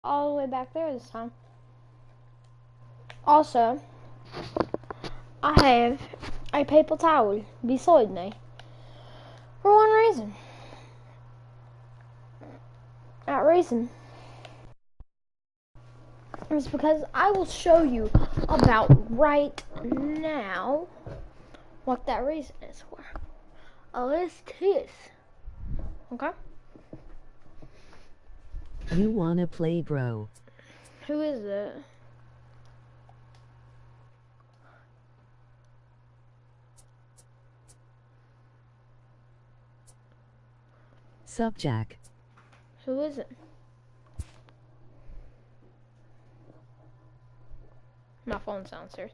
all the way back there this time. Also, I have a paper towel beside me for one reason. That reason is because I will show you about right now what that reason is for. Let's kiss. Okay? You wanna play, bro? Who is it? Sup, Jack? Who is it? My phone sounds serious.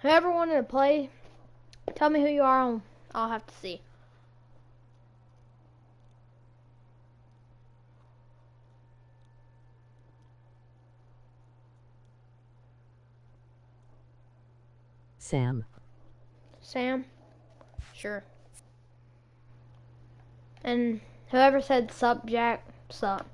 Whoever wanted to play, tell me who you are. I'll have to see. Sam. Sam? Sure. And whoever said sup, Jack, sup.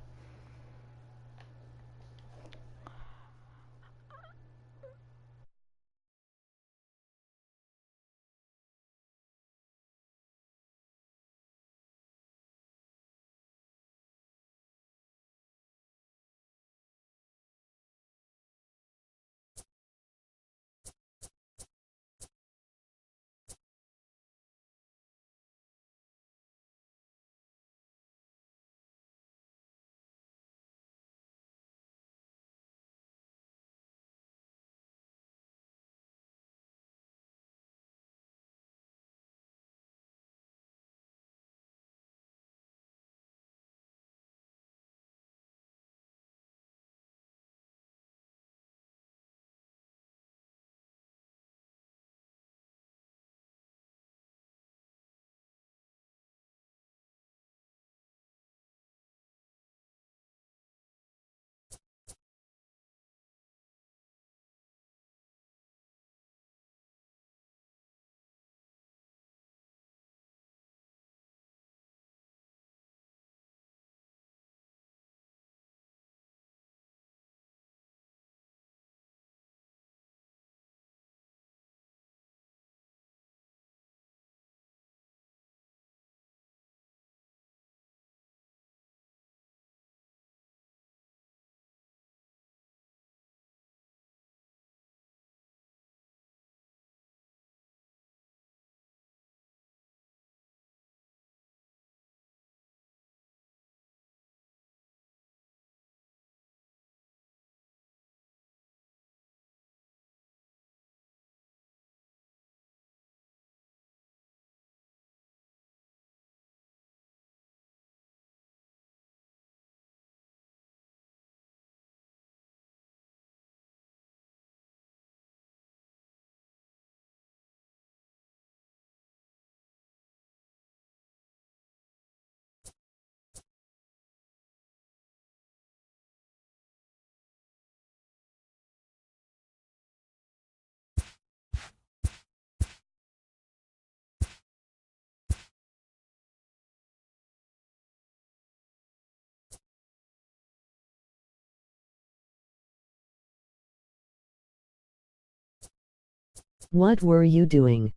What were you doing?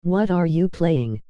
What are you playing?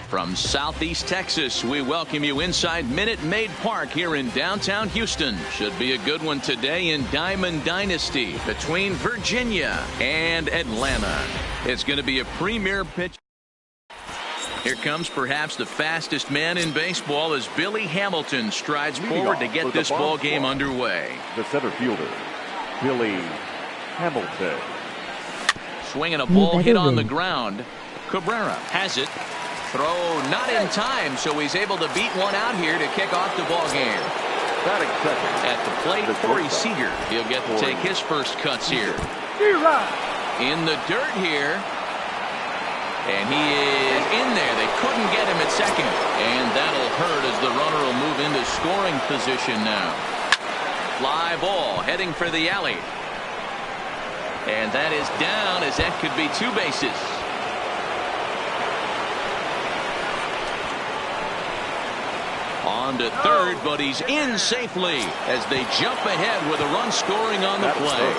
From Southeast Texas, we welcome you inside Minute Maid Park here in downtown Houston. Should be a good one today in Diamond Dynasty between Virginia and Atlanta. It's going to be a premier pitch. Here comes perhaps the fastest man in baseball as Billy Hamilton strides forward to get this ball game underway. The center fielder, Billy Hamilton. Swinging a ball hit on the ground. Cabrera has it. Throw not in time, so he's able to beat one out here to kick off the ball game. Batting second. At the plate, Corey Seager. He'll get to take his first cuts here. In the dirt here. And he is in there. They couldn't get him at second. And that'll hurt as the runner will move into scoring position now. Fly ball heading for the alley. And that is down as that could be two bases. On to third, but he's in safely as they jump ahead with a run scoring on the play.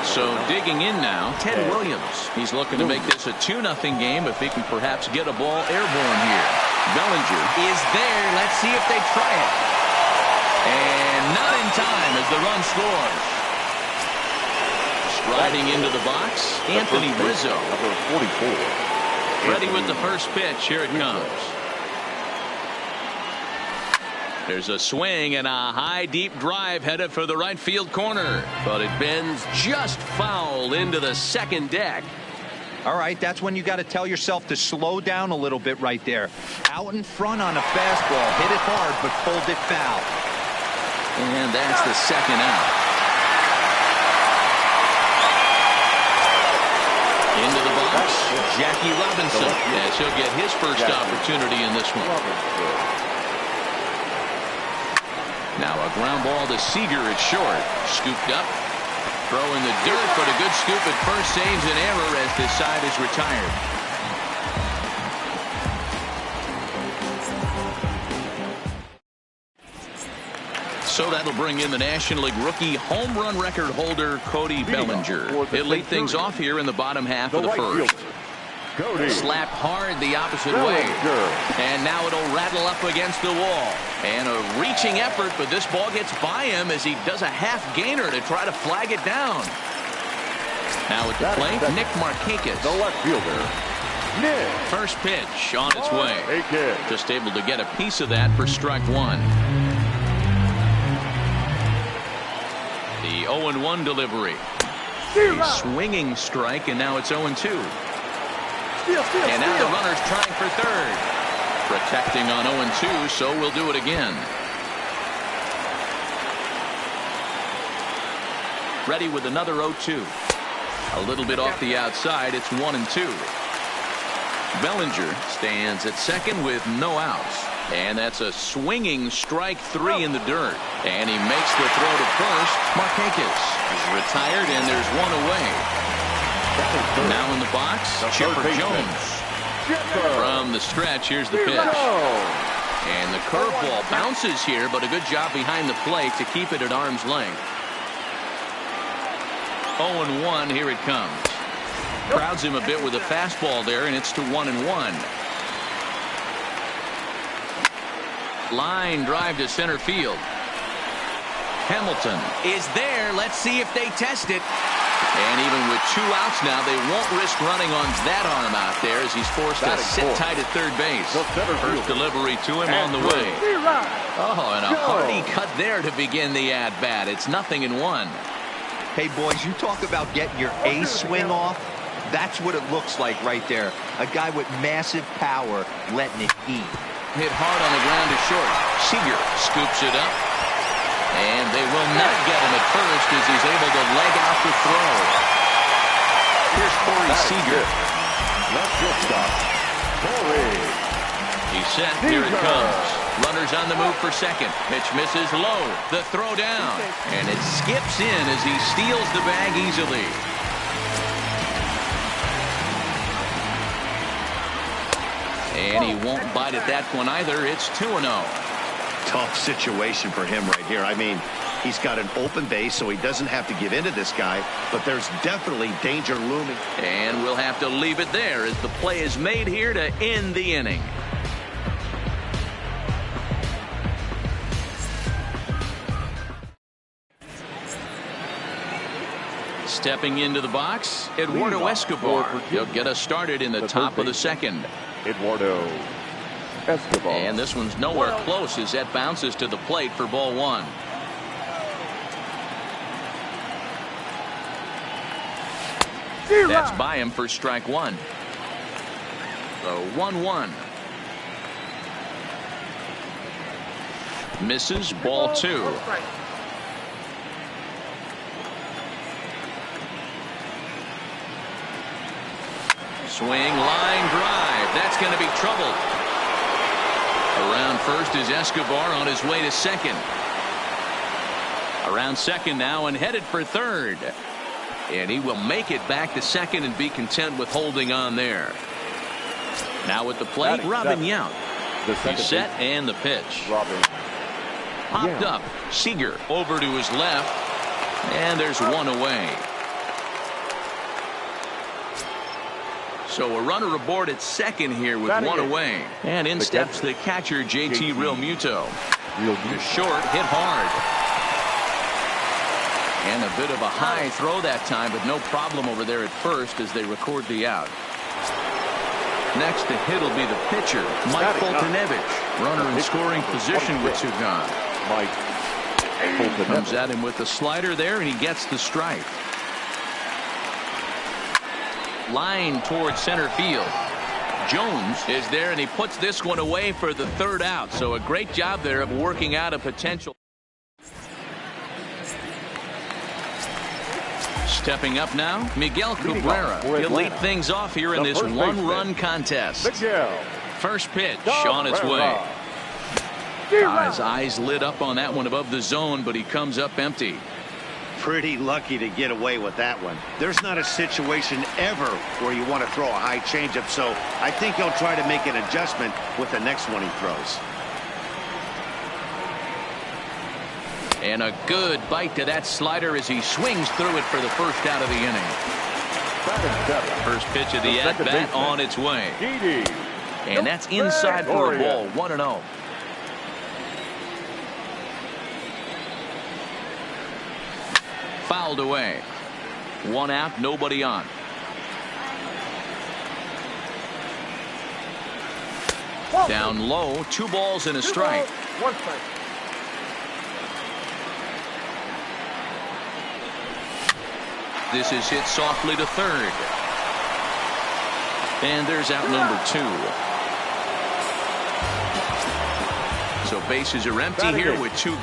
So digging in now, Ted Williams. He's looking to make this a 2-0 game if he can perhaps get a ball airborne here. Bellinger is there. Let's see if they try it. And not in time as the run scores. Striding into the box, Anthony Rizzo. Number 44. Ready with the first pitch. Here it comes. There's a swing and a high deep drive headed for the right field corner, but it bends just foul into the second deck. All right, that's when you got to tell yourself to slow down a little bit right there. Out in front on a fastball, hit it hard but pulled it foul. And that's the second out. Into the box, Jackie Robinson. Yes, he'll get his first opportunity in this one. Now a ground ball to Seager at short. Scooped up. Throw in the dirt, but a good scoop at first saves an error as this side is retired. So that'll bring in the National League rookie home run record holder Cody Bellinger. He'll lead things off here in the bottom half of the first. Slapped hard the opposite way. And now it'll rattle up against the wall. And a reaching effort, but this ball gets by him as he does a half gainer to try to flag it down. Now at the plate, Nick Markakis. The left fielder, Nick. First pitch on its way. Just able to get a piece of that for strike one. The 0-1 delivery. A swinging strike, and now it's 0-2. And now the runner's trying for third. Protecting on 0-2, so we'll do it again. Ready with another 0-2. A little bit off the outside. It's 1-2. Bellinger stands at second with no outs. And that's a swinging strike three in the dirt. And he makes the throw to first. Markakis is retired, and there's one away. Now in the box, Chipper Jones. From the stretch, here's the pitch. And the curveball bounces here, but a good job behind the plate to keep it at arm's length. 0-1, here it comes. Crowds him a bit with a fastball there, and it's to 1-1. Line drive to center field. Hamilton is there. Let's see if they test it. And even with 2 outs now, they won't risk running on that arm out there as he's forced to sit tight at third base. First delivery to him on the way. Oh, and a hearty cut there to begin the at-bat. It's 0-1. Hey, boys, you talk about getting your A swing off. That's what it looks like right there. A guy with massive power letting it eat. Hit hard on the ground to short. Seager scoops it up. And they will not get him at first as he's able to leg out the throw. Here's Corey Seager. Left shortstop, Corey. He's set. Here it comes. Runners on the move for second. Pitch misses low. The throw down. And it skips in as he steals the bag easily. And he won't bite at that one either. It's 2-0. Tough situation for him right here. I mean, he's got an open base, so he doesn't have to give in to this guy, but there's definitely danger looming. And we'll have to leave it there as the play is made here to end the inning. Stepping into the box, Eduardo Escobar. He'll get us started in the top of the second. Eduardo Escobar. And this one's nowhere close as that bounces to the plate for ball one. That's by him for strike one. So 1-1. Misses, ball two. Swing, line drive. That's going to be trouble. Around first is Escobar on his way to second. Around second now and headed for third. And he will make it back to second and be content with holding on there. Now at the plate, Robin Yount. He's set and the pitch. Popped up. Seager over to his left. And there's one away. So a runner aboard at second here with one away. And in steps the catcher, JT Realmuto. Just short, hit hard. And a bit of a high throw that time, but no problem over there at first as they record the out. Next to hit will be the pitcher, Mike Foltynewicz. Runner in scoring position with two gone. Comes at him with the slider there, and he gets the strike. Line towards center field. Jones is there, and he puts this one away for the third out. So a great job there of working out a potential. Stepping up now, Miguel Cabrera. He'll lead things off here in this one-run contest. First pitch on its way. His eyes lit up on that one above the zone, but he comes up empty. Pretty lucky to get away with that one. There's not a situation ever where you want to throw a high changeup, so I think he'll try to make an adjustment with the next one he throws. And a good bite to that slider as he swings through it for the first out of the inning. First pitch of the at-bat on its way. And that's inside for a ball, 1-0. Fouled away. 1 out, nobody on. Down low, 2 balls and a strike. 1 strike. This is hit softly to third. And there's out number 2. So bases are empty here with 2.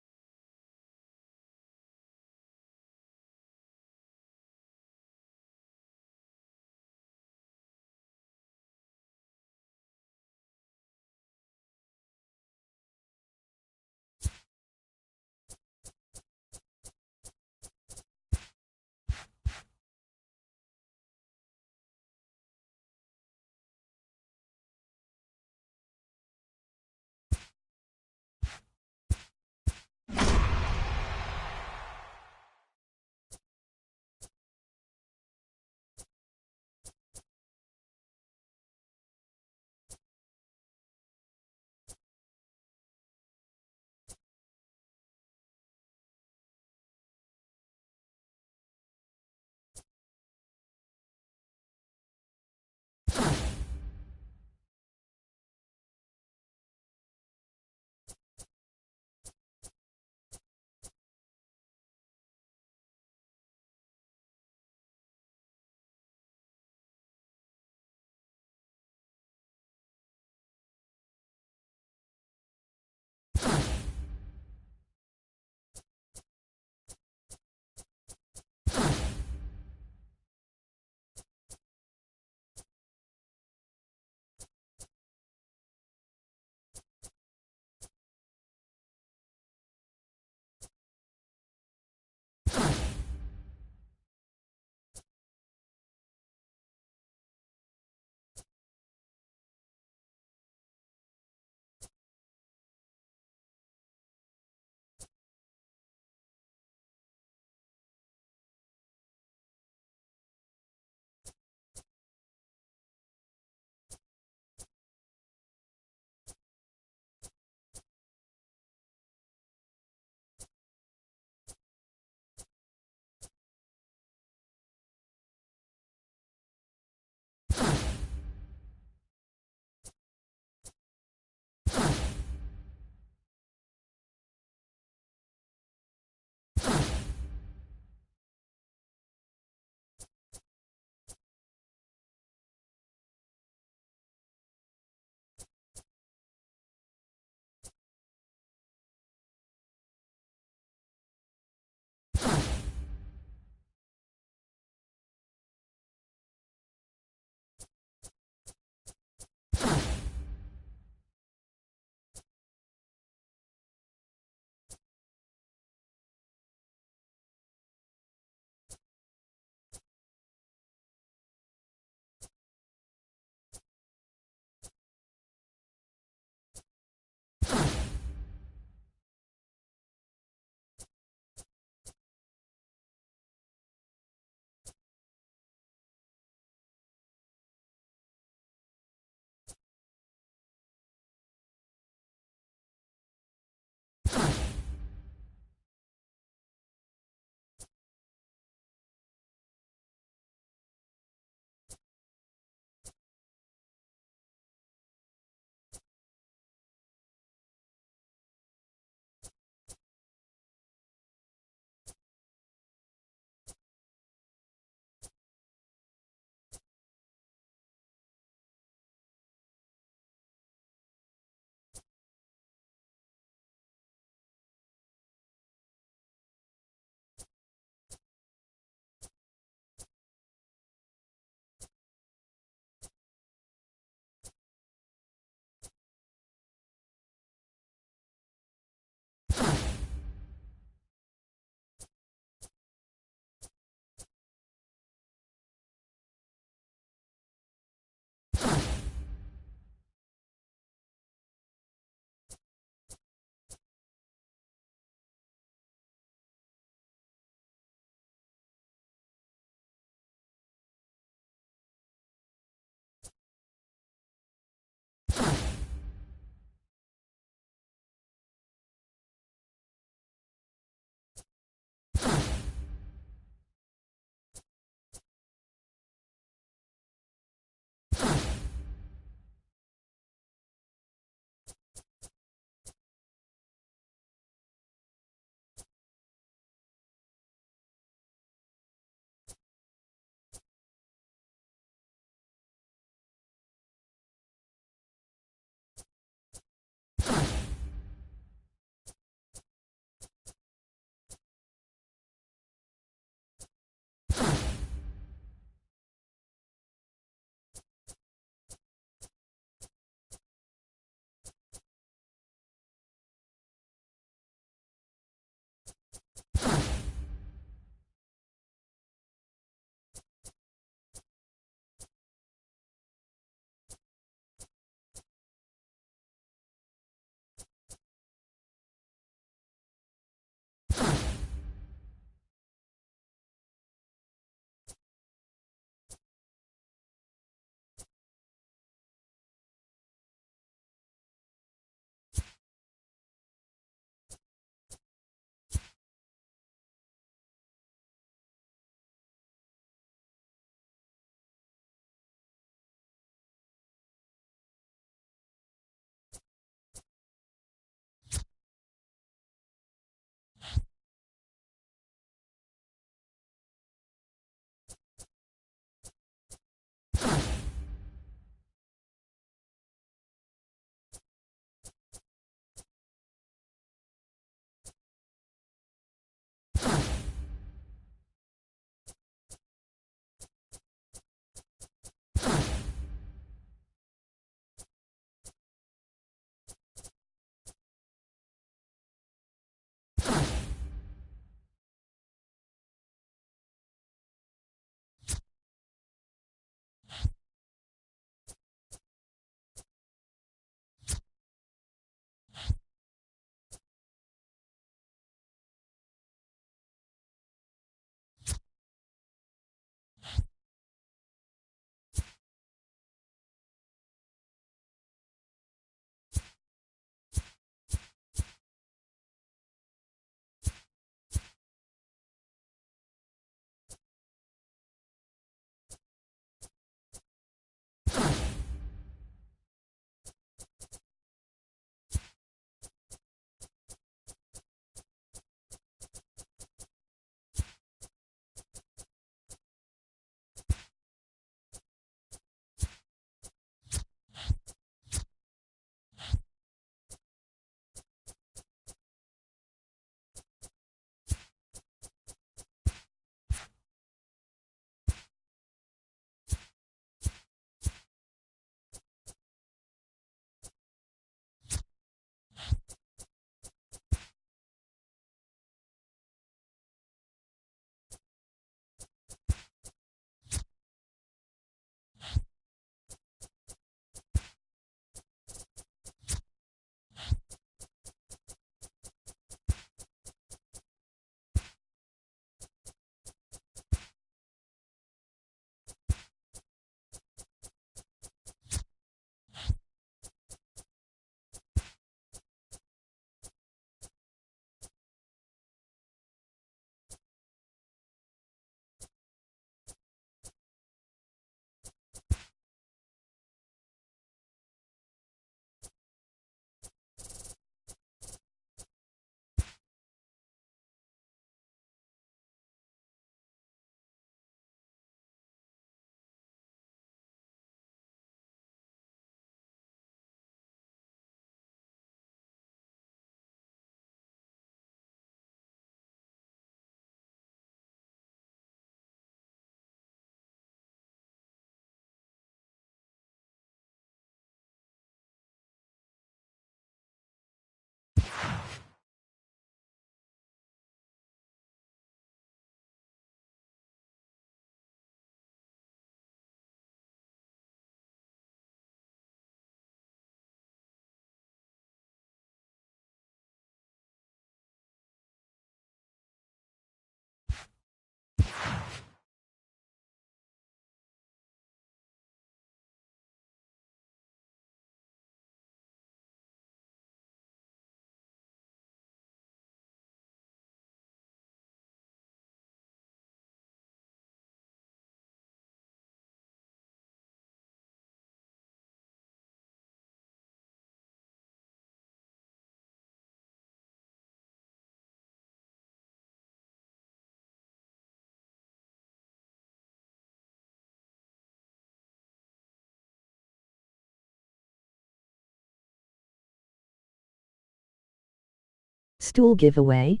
Stool giveaway?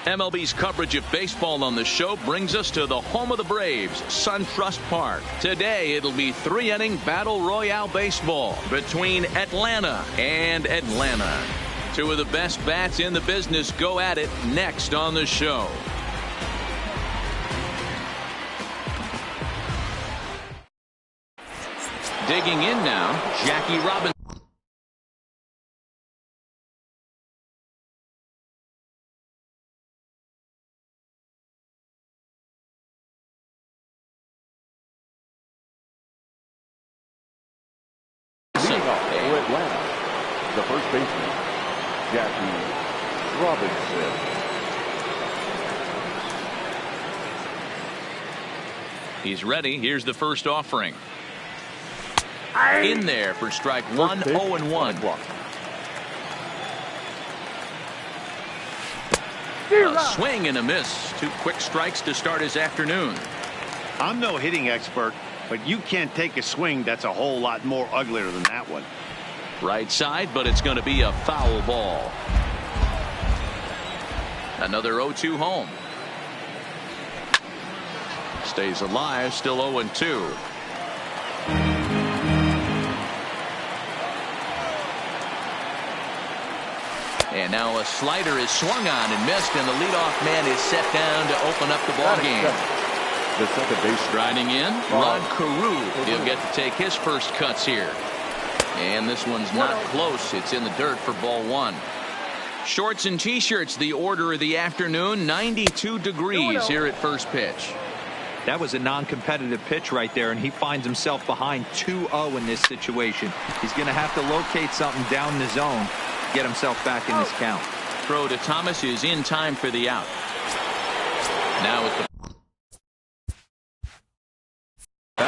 MLB's coverage of baseball on the show brings us to the home of the Braves, SunTrust Park. Today, it'll be three-inning battle royale baseball between Atlanta and Atlanta. Two of the best bats in the business go at it next on the show. Digging in now, Jackie Robinson. Atlanta, the first baseman, Jackie Robinson. He's ready. Here's the first offering. In there for strike one, 0-1. A swing and a miss. Two quick strikes to start his afternoon. I'm no hitting expert, but you can't take a swing that's a whole lot more uglier than that one. Right side, but it's going to be a foul ball. Another 0-2 home. Stays alive, still 0-2. And now a slider is swung on and missed, and the leadoff man is set down to open up the ball game. The second base Striding in, Rod Carew. He'll get to take his first cuts here. And this one's not close. It's in the dirt for ball one. Shorts and T-shirts, the order of the afternoon. 92 degrees here at first pitch. That was a non-competitive pitch right there, and he finds himself behind 2-0 in this situation. He's going to have to locate something down the zone, get himself back in this count. Throw to Thomas is in time for the out. Now at the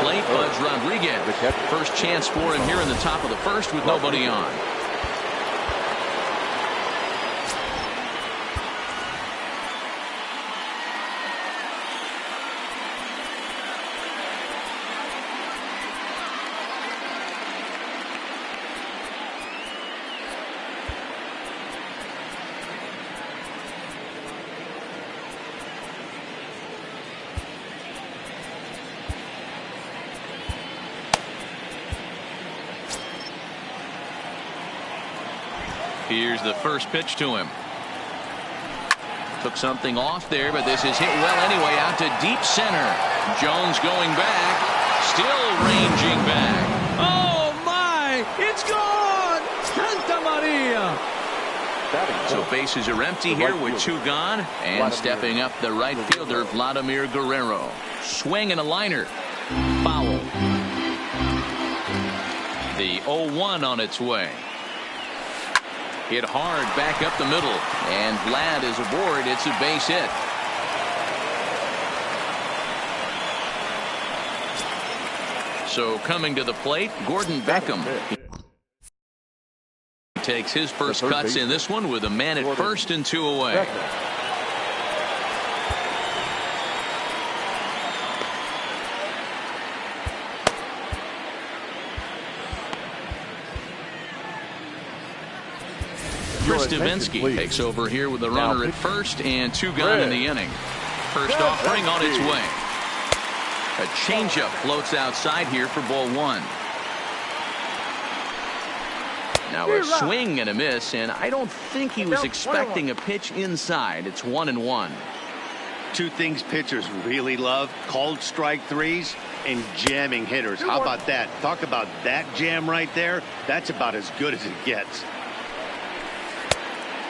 plate, Budge Rodriguez. First chance for him here in the top of the first with nobody on. Here's the first pitch to him. Took something off there, but this is hit well anyway, out to deep center. Jones going back, still ranging back. Oh my, it's gone! Santa Maria! So bases are empty here with 2 gone. And stepping up the right fielder, Vladimir Guerrero. Swing and a liner. Foul. The 0-1 on its way. Hit hard back up the middle. And Vlad is aboard. It's a base hit. So coming to the plate, Gordon Beckham. He takes his first cuts in this one with a man at first and 2 away. Chris Davinsky takes over here with a runner at first and 2 gone in the inning. First offering on its way. A changeup floats outside here for ball 1. Now a swing and a miss, and I don't think he was expecting a pitch inside. It's 1-1. 2 things pitchers really love: called strike threes and jamming hitters. How about that? Talk about that jam right there. That's about as good as it gets.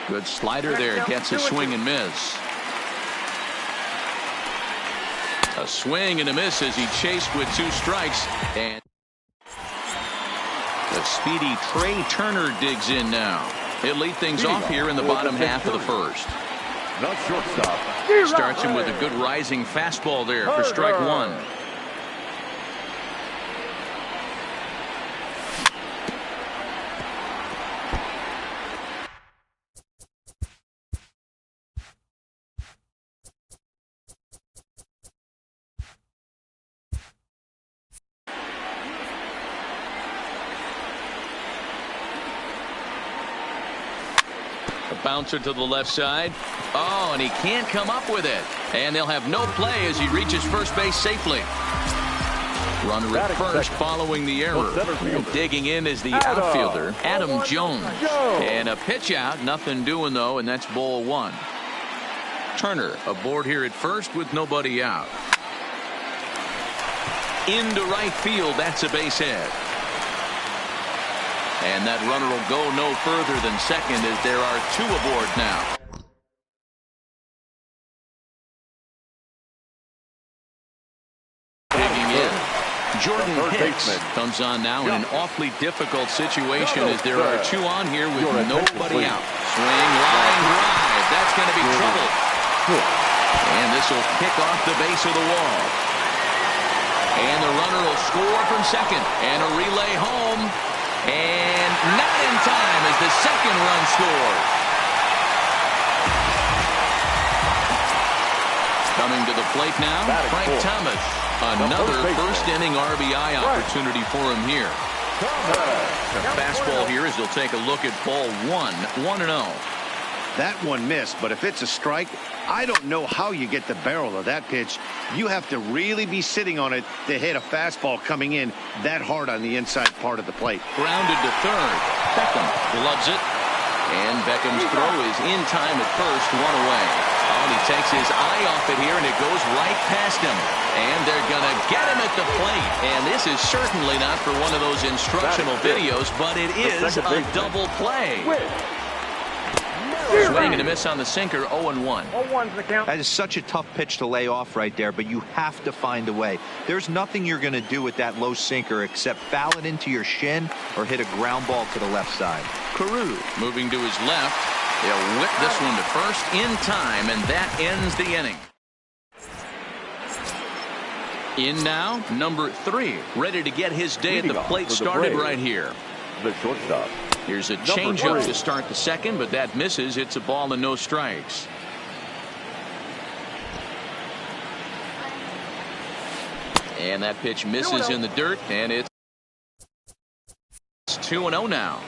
Good slider there. Gets a swing and miss. A swing and a miss as he chased with 2 strikes. And the speedy Trey Turner digs in now. He'll lead things off here in the bottom half of the first. Not shortstop. Starts him with a good rising fastball there for strike 1. Bouncer to the left side. Oh, and he can't come up with it. And they'll have no play as he reaches first base safely. Runner at first following the error. Digging in is the outfielder, Adam Jones. And a pitch out. Nothing doing, though, and that's ball 1. Turner aboard here at first with nobody out. Into right field. That's a base hit. And that runner will go no further than second as there are 2 aboard now. Digging in, Jordan Hicks comes on now in an awfully difficult situation as there are 2 on here with nobody out. Swing, line drive. That's going to be trouble. And this will kick off the base of the wall. And the runner will score from second. And a relay home. And not in time as the second run scores. Coming to the plate now, Frank Thomas. Another first inning RBI opportunity for him here. The fastball here as they'll take a look at ball 1, 1-0. That one missed, but if it's a strike, I don't know how you get the barrel of that pitch. You have to really be sitting on it to hit a fastball coming in that hard on the inside part of the plate. Grounded to third. Beckham gloves it. And Beckham's throw is in time at first, 1 away. Oh, and he takes his eye off it here, and it goes right past him. And they're going to get him at the plate. And this is certainly not for one of those instructional videos, but it is a double play. Swing and a miss on the sinker, 0-1. That is such a tough pitch to lay off right there, but you have to find a way. There's nothing you're going to do with that low sinker except foul it into your shin or hit a ground ball to the left side. Carew moving to his left. He'll whip this one to first in time, and that ends the inning. In now, number 3, ready to get his day at the plate started right here. The shortstop. Here's a changeup to start the second, but that misses. It's a ball and no strikes. And that pitch misses in the dirt, and it's 2-0 now.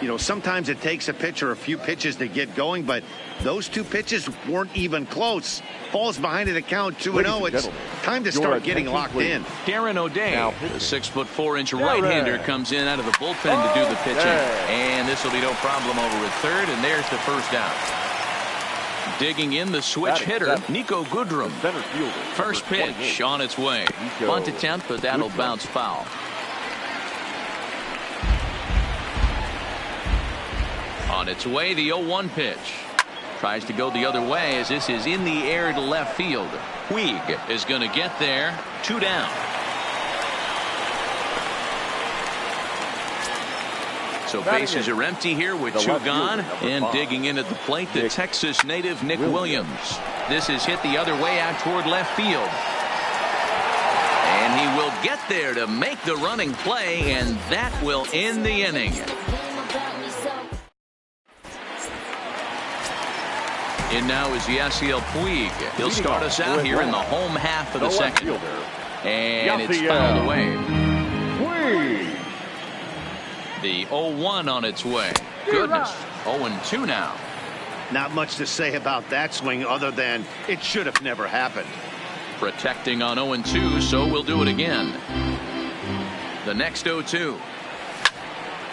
You know, sometimes it takes a pitcher a few pitches to get going, but those 2 pitches weren't even close. Falls behind at a count, 2-0. It's time to start getting locked in. Darren O'Day, the 6'4" right-hander, comes in out of the bullpen to do the pitching. And this will be no problem over at third, and there's the first out. Digging in the switch hitter, Nico Goodrum. First pitch on its way. Bunt attempt, but that'll bounce foul. On its way, the 0-1 pitch. Tries to go the other way as this is in the air to left field. Puig is going to get there. 2 down. So bases are empty here with 2 gone. And digging in at the plate, the Texas native Nick Williams. This is hit the other way out toward left field. And he will get there to make the running play, and that will end the inning. In now is Yasiel Puig. He'll start us out here in the home half of the second. And it's fouled away. The 0-1 on its way. Goodness. 0-2 now. Not much to say about that swing other than it should have never happened. Protecting on 0-2, so we'll do it again. The next 0-2.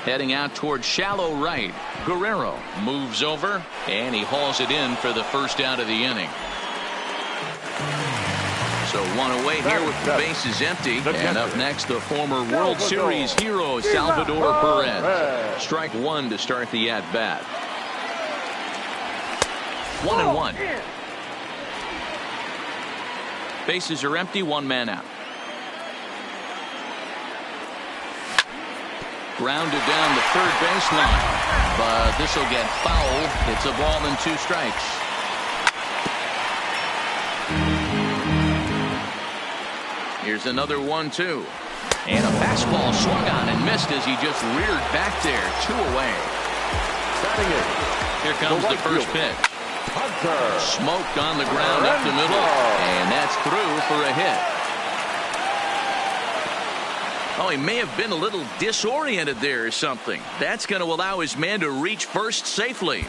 Heading out toward shallow right. Guerrero moves over, and he hauls it in for the first out of the inning. So 1 away here with the bases empty. And up next, the former World Series hero, Salvador Perez. Strike 1 to start the at-bat. 1-1. Bases are empty, 1 man out. Grounded down the third baseline, but this will get fouled. It's a ball and 2 strikes. Here's another 1-2. And a fastball swung on and missed as he just reared back there. 2 away. Here comes the first pitch. Smoked on the ground up the middle, and that's through for a hit. Oh, he may have been a little disoriented there or something. That's going to allow his man to reach first safely.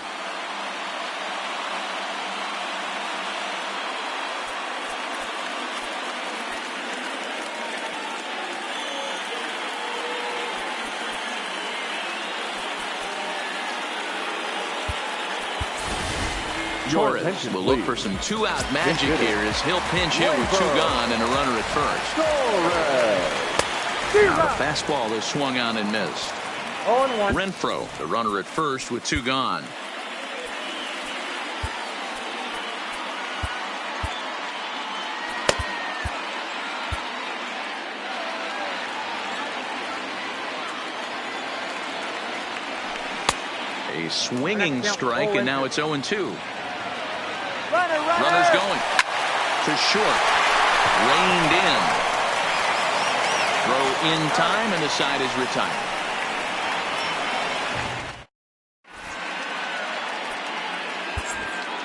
Torres will look for some 2-out magic here as he'll pinch hit with 2 gone and a runner at first. Now the fastball is swung on and missed. Renfroe, the runner at first with 2 gone. A swinging strike, and now it's 0-2. Runner's going to short. Reined in. Throw in time, and the side is retired.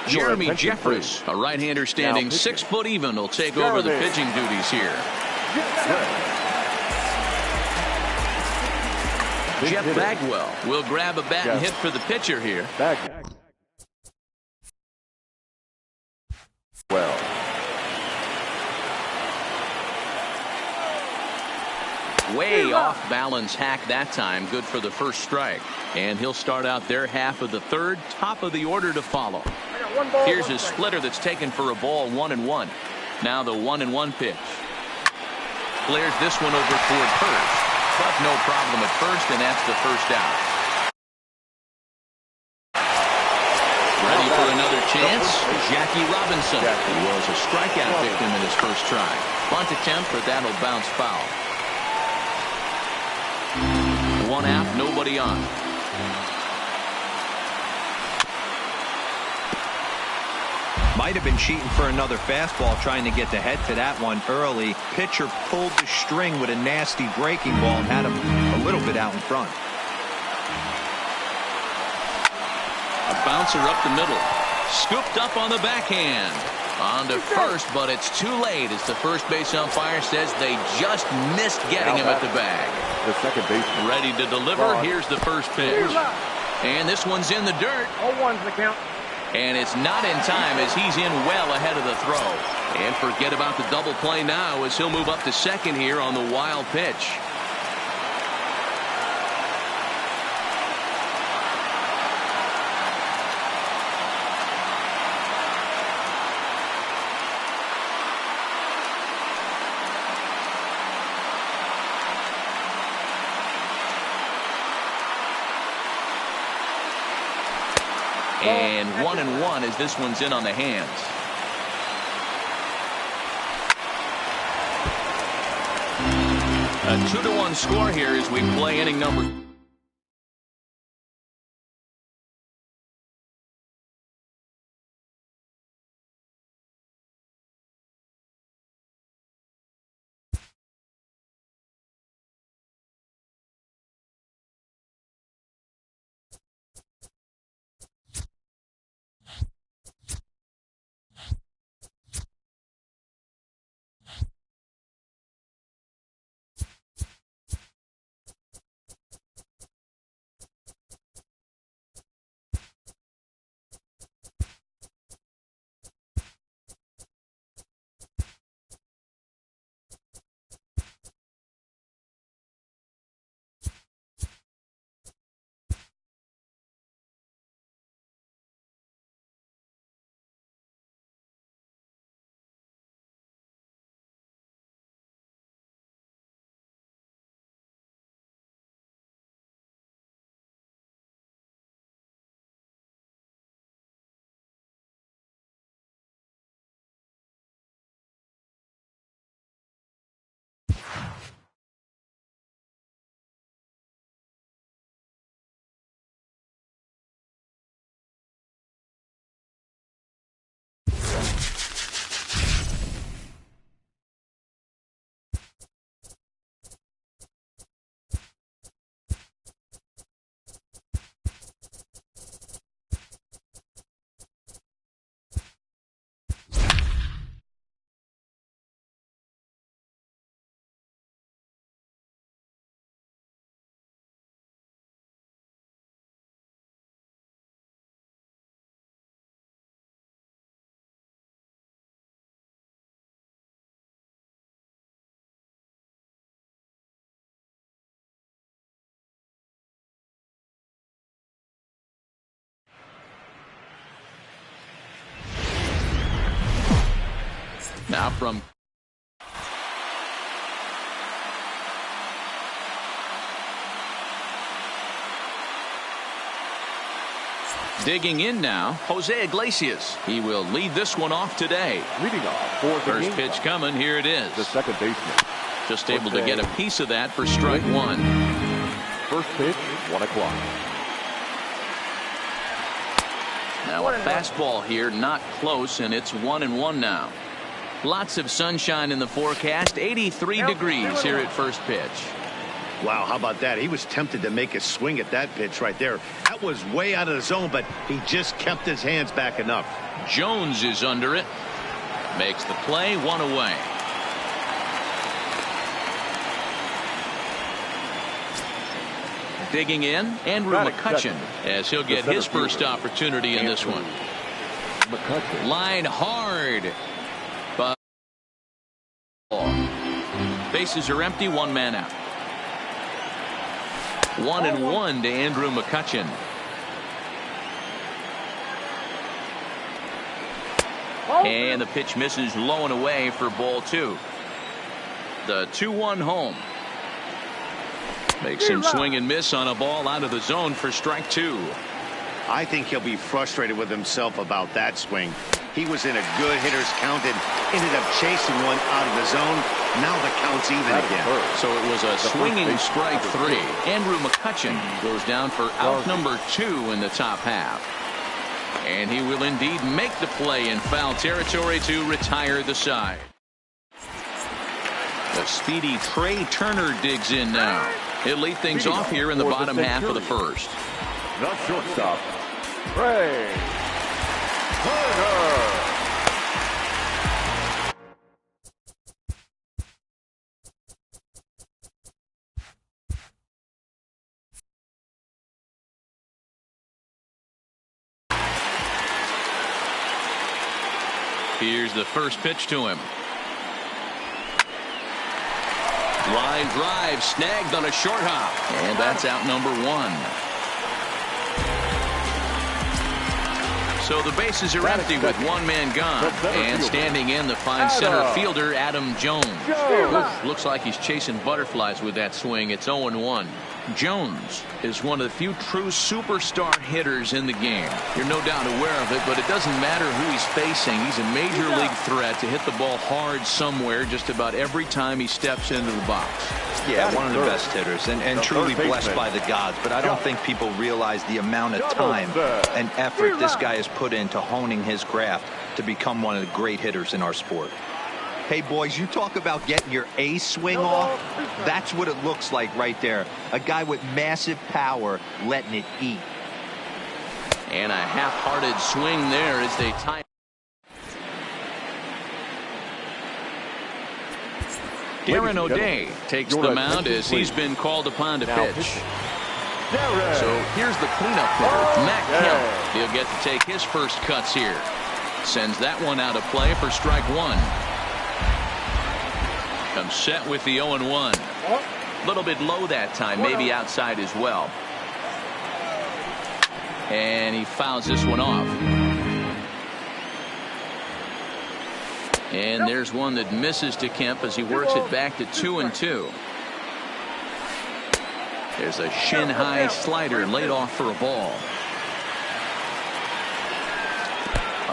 Jeremy Jeffress, a right-hander standing 6 foot even, will take over the pitching duties here. Jeff Bagwell will grab a bat and hit for the pitcher here. Way off balance hack that time. Good for the first strike. And he'll start out their half of the third. Top of the order to follow. Here's a splitter that's taken for a ball. 1-1. Now the 1-1 pitch. Clears this one over toward first. But no problem at first, and that's the first out. Ready for another chance? Jackie Robinson. He was a strikeout victim in his first try. Bunt attempt, but that'll bounce foul. 1 out, nobody on. Might have been cheating for another fastball, trying to get the head to that one early. Pitcher pulled the string with a nasty breaking ball and had him a little bit out in front. A bouncer up the middle. Scooped up on the backhand. On to first, but it's too late as the first base umpire says they just missed getting him at the bag. The second baseman. Ready to deliver. Here's the first pitch. And this one's in the dirt. 0-1's the count. And it's not in time as he's in well ahead of the throw. And forget about the double play now as he'll move up to second here on the wild pitch. And 1-1 as this one's in on the hands. A 2-1 score here as we play inning number. Now from digging in now, Jose Iglesias. He will lead this one off today. Leading off for the First game. pitch coming. Here it is. The second baseman. Just able to get a piece of that for strike one. First pitch, 1 o'clock. Now a fastball here, not close, and it's 1-1 now. Lots of sunshine in the forecast. 83 degrees here at first pitch. Wow, how about that? He was tempted to make a swing at that pitch right there. That was way out of the zone, but he just kept his hands back enough. Jones is under it. Makes the play, 1 away. Digging in, Andrew McCutchen, as he'll get his first opportunity in this one. McCutchen. Line hard. But bases are empty, 1 man out. 1-1 to Andrew McCutchen. And the pitch misses low and away for ball 2. The 2-1 home. Makes him swing and miss on a ball out of the zone for strike 2. I think he'll be frustrated with himself about that swing. He was in a good hitter's count and ended up chasing one out of the zone. Now the count's even again. So it was a swinging strike 3. Andrew McCutchen goes down for out number 2 in the top half. And he will indeed make the play in foul territory to retire the side. The speedy Trey Turner digs in now. He'll lead things off here in the bottom half of the first. The shortstop, Trey Turner. Here's the first pitch to him. Line drive snagged on a short hop. And that's out number 1. So the bases are empty with 1 man gone. And standing in the fine center fielder, Adam Jones. Looks like he's chasing butterflies with that swing. It's 0-1. Jones is one of the few true superstar hitters in the game. You're no doubt aware of it, but it doesn't matter who he's facing. He's a major league threat to hit the ball hard somewhere just about every time he steps into the box. Yeah, one of the best hitters and truly blessed by the gods. But I don't think people realize the amount of time and effort this guy has put into honing his craft to become one of the great hitters in our sport. Hey, boys, you talk about getting your A swing off. That's what it looks like right there. A guy with massive power letting it eat. And a half-hearted swing there as they tie. Darren O'Day takes the mound as he's been called upon to pitch. So here's the cleanup hitter, Matt Kemp. He'll get to take his first cuts here. Sends that one out of play for strike one. Comes set with the 0-1. A little bit low that time, maybe outside as well. And he fouls this one off. And there's one that misses to Kemp as he works it back to 2-2. There's a shin-high slider laid off for a ball.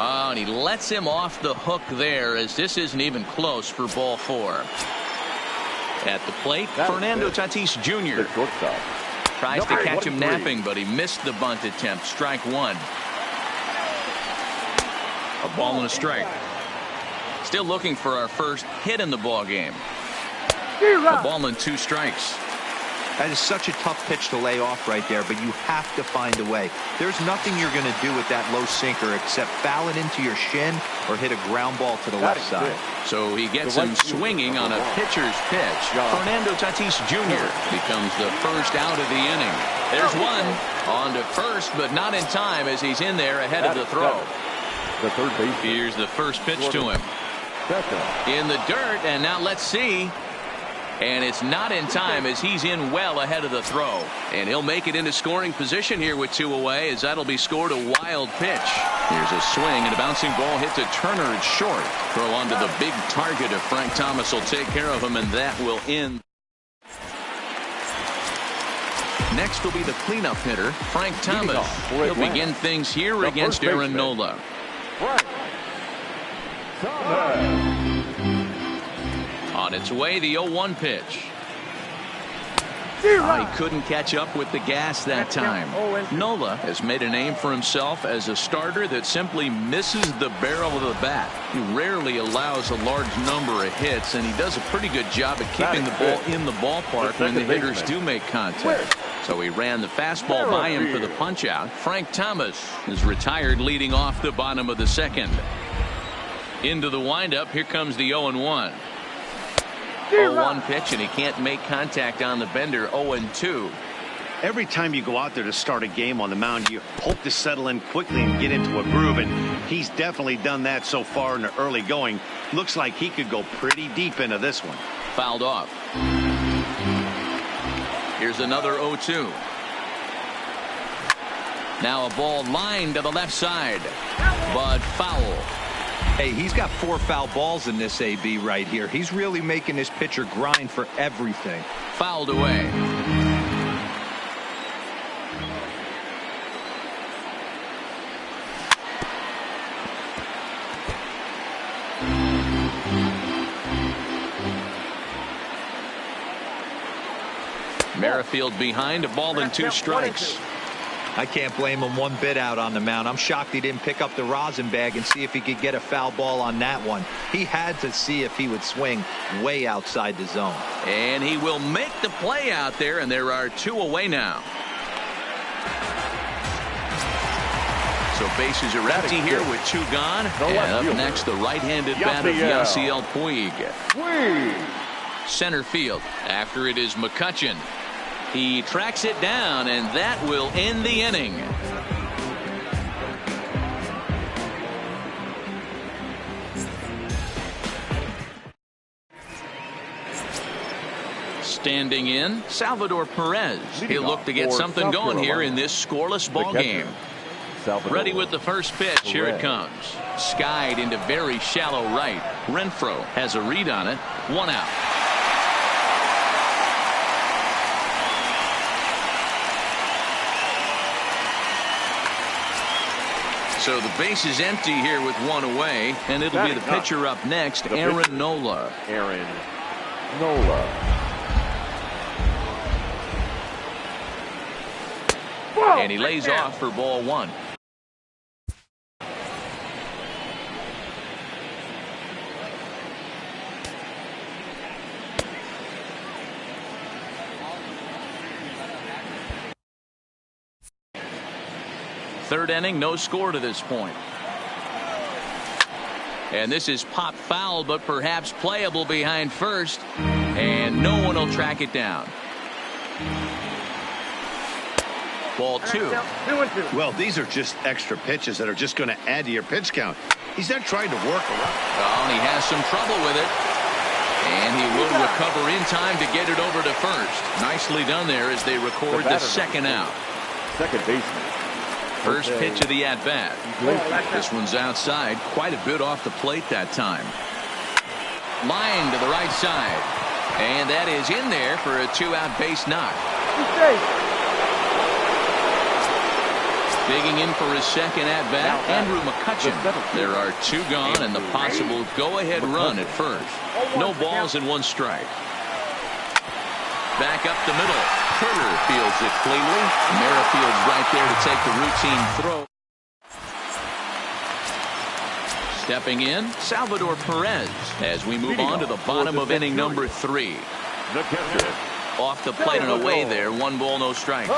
Oh, and he lets him off the hook there as this isn't even close for ball four. At the plate, Fernando Tatis Jr. tries to catch him napping, but he missed the bunt attempt. Strike one. A ball and a strike. Still looking for our first hit in the ball game. A ball and two strikes. That is such a tough pitch to lay off right there, but you have to find a way. There's nothing you're going to do with that low sinker except foul it into your shin or hit a ground ball to the left side. So he gets him swinging on a pitcher's pitch. Fernando Tatis Jr. becomes the first out of the inning. There's one on to first, but not in time as he's in there ahead of the throw. Here's the first pitch to him. In the dirt, and now let's see. And it's not in time as he's in well ahead of the throw. And he'll make it into scoring position here with two away as that'll be scored a wild pitch. Here's a swing and a bouncing ball hit to Turner. It's short. Throw onto the big target of Frank Thomas will take care of him, and that will end. Next will be the cleanup hitter, Frank Thomas. He'll begin things here against Aaron Nola. On its way, the 0-1 pitch. He couldn't catch up with the gas that time. Nola has made a name for himself as a starter that simply misses the barrel of the bat. He rarely allows a large number of hits, and he does a pretty good job at keeping the ball in the ballpark when the hitters do make contact. So he ran the fastball by him for the punch out. Frank Thomas is retired leading off the bottom of the second. Into the windup, here comes the 0-1. 0-1 pitch, and he can't make contact on the bender. 0-2. Every time you go out there to start a game on the mound, you hope to settle in quickly and get into a groove, and he's definitely done that so far in the early going. Looks like he could go pretty deep into this one. Fouled off. Here's another 0-2. Now a ball lined to the left side, but foul. Hey, he's got 4 foul balls in this AB right here. He's really making this pitcher grind for everything. Fouled away. Merrifield behind, a ball and 2 strikes. I can't blame him one bit out on the mound. I'm shocked he didn't pick up the rosin bag and see if he could get a foul ball on that one. He had to see if he would swing way outside the zone. And he will make the play out there, and there are 2 away now. So bases are empty here with 2 gone. And up next, the right-handed bat of Yasiel Puig. Center field after it is McCutchen. He tracks it down, and that will end the inning. Standing in, Salvador Perez. He'll look to get something going here in this scoreless ball game. Ready with the first pitch. Here it comes. Skied into very shallow right. Renfroe has a read on it. 1 out. So the base is empty here with one away, and it'll be the pitcher up next, Aaron Nola. Aaron Nola. And he lays off for ball one. Third inning, no score to this point. And this is pop foul, but perhaps playable behind first. And no one will track it down. Ball two. Well, these are just extra pitches that are just going to add to your pitch count. He's not trying to work around. Oh, and he has some trouble with it. And he will recover in time to get it over to first. Nicely done there as they record the second out. Second baseman. First pitch of the at-bat. This one's outside, quite a bit off the plate that time. Line to the right side. And that is in there for a two-out base knock. Digging in for his second at-bat, Andrew McCutcheon. There are two gone and the possible go-ahead run at first. No balls and one strike. Back up the middle. Turner fields it cleanly. Merrifield's right there to take the routine throw. Stepping in, Salvador Perez as we move on to the bottom of inning number 3. Off the plate and away there. 1 ball, no strikes.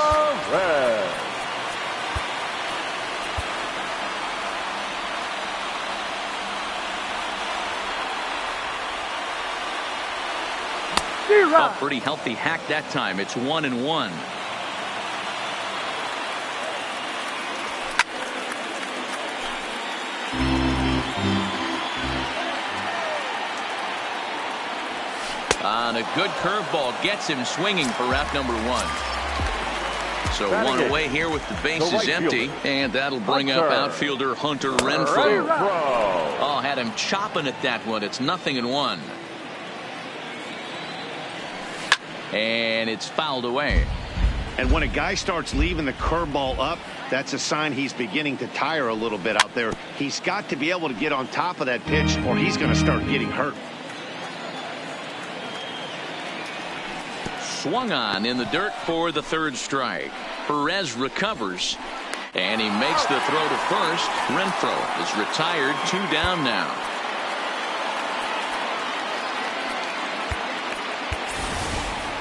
A pretty healthy hack that time. It's 1-1. On a good curveball gets him swinging for out number 1. So one away here with the bases empty, and that'll bring up outfielder Hunter Renfroe. Oh, had him chopping at that one. It's 0-1. And it's fouled away. And when a guy starts leaving the curveball up, that's a sign he's beginning to tire a little bit out there. He's got to be able to get on top of that pitch or he's going to start getting hurt. Swung on in the dirt for the third strike. Perez recovers. And he makes the throw to first. Renfroe is retired. 2 down now.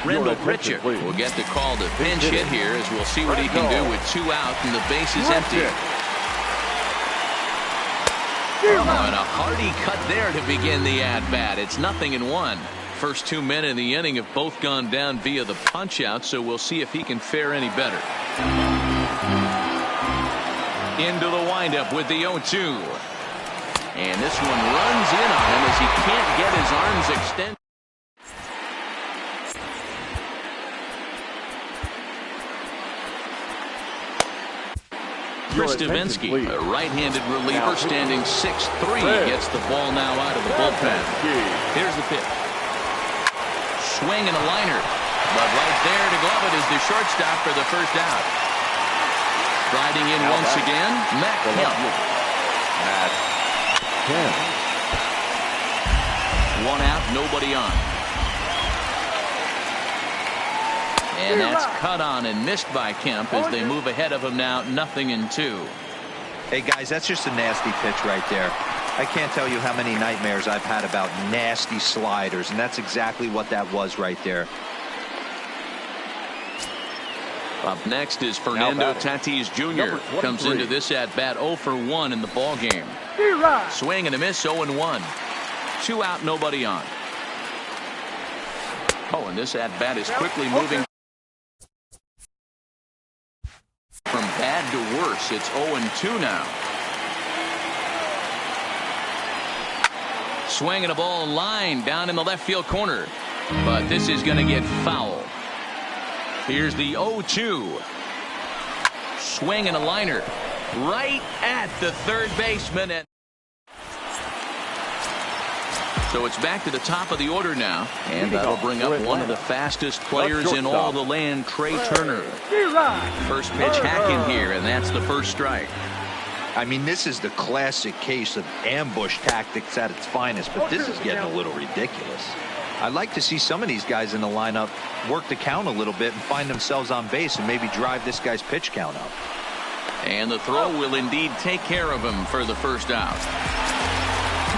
Rendell Pritchard will get the call to pinch hit here as we'll see what he can do with 2 out and the base is empty. Oh, and a hearty cut there to begin the at-bat. It's 0-1. First 2 men in the inning have both gone down via the punch-out, so we'll see if he can fare any better. Into the windup with the 0-2. And this one runs in on him as he can't get his arms extended. Chris Davinsky, a right-handed reliever standing 6'3", gets the ball now out of the bullpen. Here's the pitch. Swing and a liner. But right there to glove it is the shortstop for the first out. Riding in once again, Matt Kemp. 1 out, nobody on. And that's cut on and missed by Kemp as they move ahead of him now 0-2. Hey guys, that's just a nasty pitch right there. I can't tell you how many nightmares I've had about nasty sliders, and that's exactly what that was right there. Up next is Fernando Tatis Jr. Comes into this at bat 0 for 1 in the ball game. Swing and a miss, 0-1. 2 out, nobody on. Oh, and this at bat is quickly moving from bad to worse. It's 0-2 now. Swinging a ball line down in the left field corner. But this is going to get foul. Here's the 0-2. Swing and a liner. Right at the third baseman. So it's back to the top of the order now. And that'll bring up one of the fastest players in all the land, Trey Turner. First pitch hack in here, and that's the first strike. I mean, this is the classic case of ambush tactics at its finest, but this is getting a little ridiculous. I'd like to see some of these guys in the lineup work the count a little bit and find themselves on base and maybe drive this guy's pitch count up. And the throw will indeed take care of him for the first out.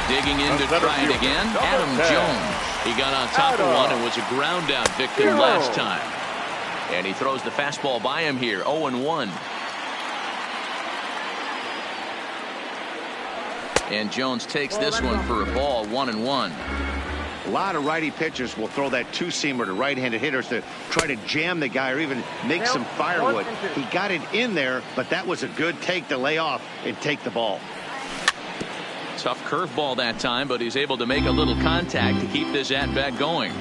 Digging in to try it again, Adam Jones. He got on top of one and was a ground out victim last time. And he throws the fastball by him here, 0-1. And Jones takes this one for a ball, 1-1. A lot of righty pitchers will throw that two-seamer to right-handed hitters to try to jam the guy or even make some firewood. He got it in there, but that was a good take to lay off and take the ball. Tough curveball that time, but he's able to make a little contact to keep this at-bat going.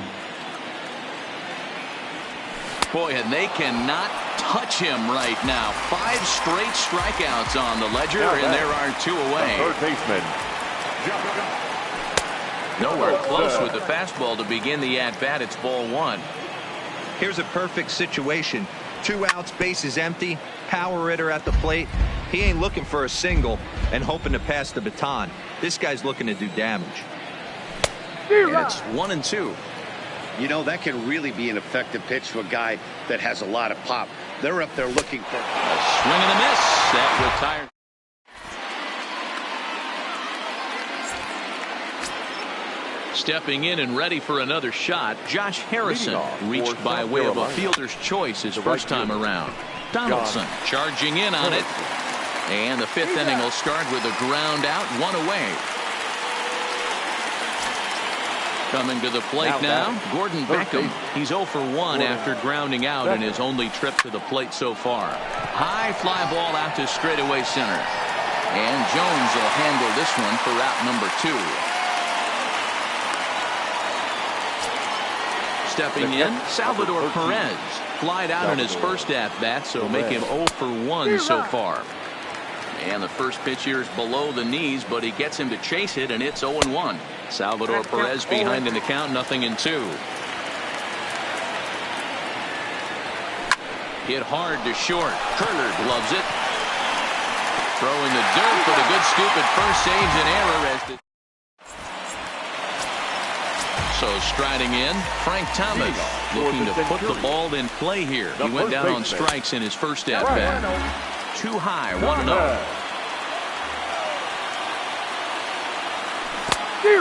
Boy, and they cannot touch him right now. 5 straight strikeouts on the ledger, and there are 2 away. Third baseman. Nowhere close with the fastball to begin the at-bat. It's ball 1. Here's a perfect situation. 2 outs, bases empty, power hitter at the plate. He ain't looking for a single and hoping to pass the baton. This guy's looking to do damage. And it's 1-2. You know, that can really be an effective pitch to a guy that has a lot of pop. They're up there looking for A swing and a miss. That retired. Stepping in and ready for another shot, Josh Harrison reached by way of a fielder's choice his first time around. Donaldson charging in on it. And the 5th inning will start with a ground out, 1 away. Coming to the plate now, Gordon Beckham. He's 0 for 1 after grounding out in his only trip to the plate so far. High fly ball out to straightaway center. And Jones will handle this one for out number 2. Stepping in, Salvador Perez. Flied out in his first at-bat, so make him 0 for 1 so far. And the first pitch here is below the knees, but he gets him to chase it, and it's 0-1. Salvador Perez behind in the count, 0-2. Hit hard to short. Turner gloves it. Throwing the dirt, but a good scoop at first, saves an error. So striding in, Frank Thomas looking to put the ball in play here. He went down on strikes in his first at-bat. Too high, 1-0.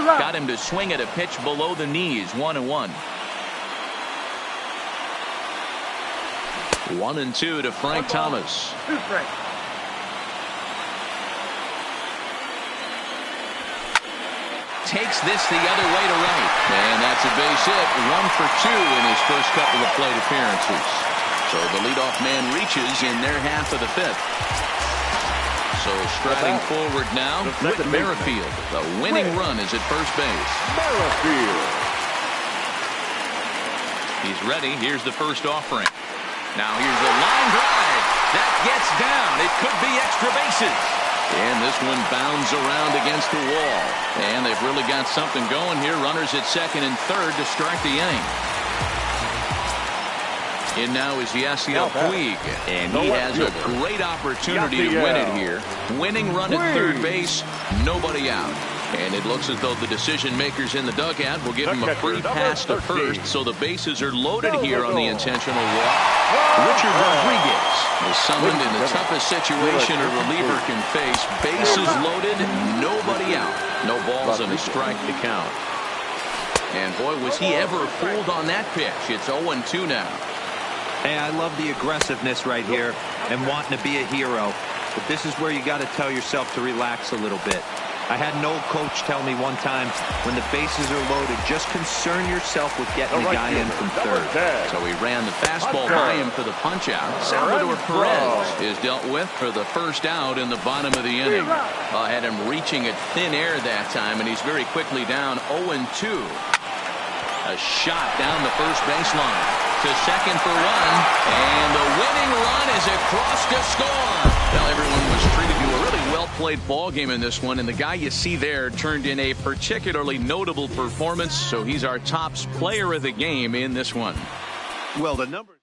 Got him to swing at a pitch below the knees, 1-1. 1-2 to Frank Thomas. Takes this the other way to right. And that's a base hit. 1 for 2 in his first couple of plate appearances. So the leadoff man reaches in their half of the 5th. So striding forward now, Whit Merrifield. The winning run is at first base. Merrifield. He's ready. Here's the first offering. Now here's the line drive. That gets down. It could be extra bases. And this one bounds around against the wall. And they've really got something going here. Runners at second and third to start the inning. In now is Yasiel Puig. And he has a great opportunity to win it here. Winning run at third base, nobody out. And it looks as though the decision makers in the dugout will give him a free pass to first. So the bases are loaded here on the intentional walk. Richard Rodriguez is summoned in the toughest situation a reliever can face. Bases loaded, nobody out. No balls and a strike to count. And boy, was he ever fooled on that pitch. It's 0-2 now. Hey, I love the aggressiveness right here and wanting to be a hero. But this is where you got to tell yourself to relax a little bit. I had an old coach tell me one time, when the bases are loaded, just concern yourself with getting the guy in from third. So he ran the fastball by him for the punch-out. Salvador Perez is dealt with for the first out in the bottom of the inning. Had him reaching at thin air that time, and he's very quickly down 0-2. A shot down the first baseline to second for 1, and the winning run is across to score. Well, everyone was treated to a really well-played ball game in this one, and the guy you see there turned in a particularly notable performance, so he's our top player of the game in this one. Well, the number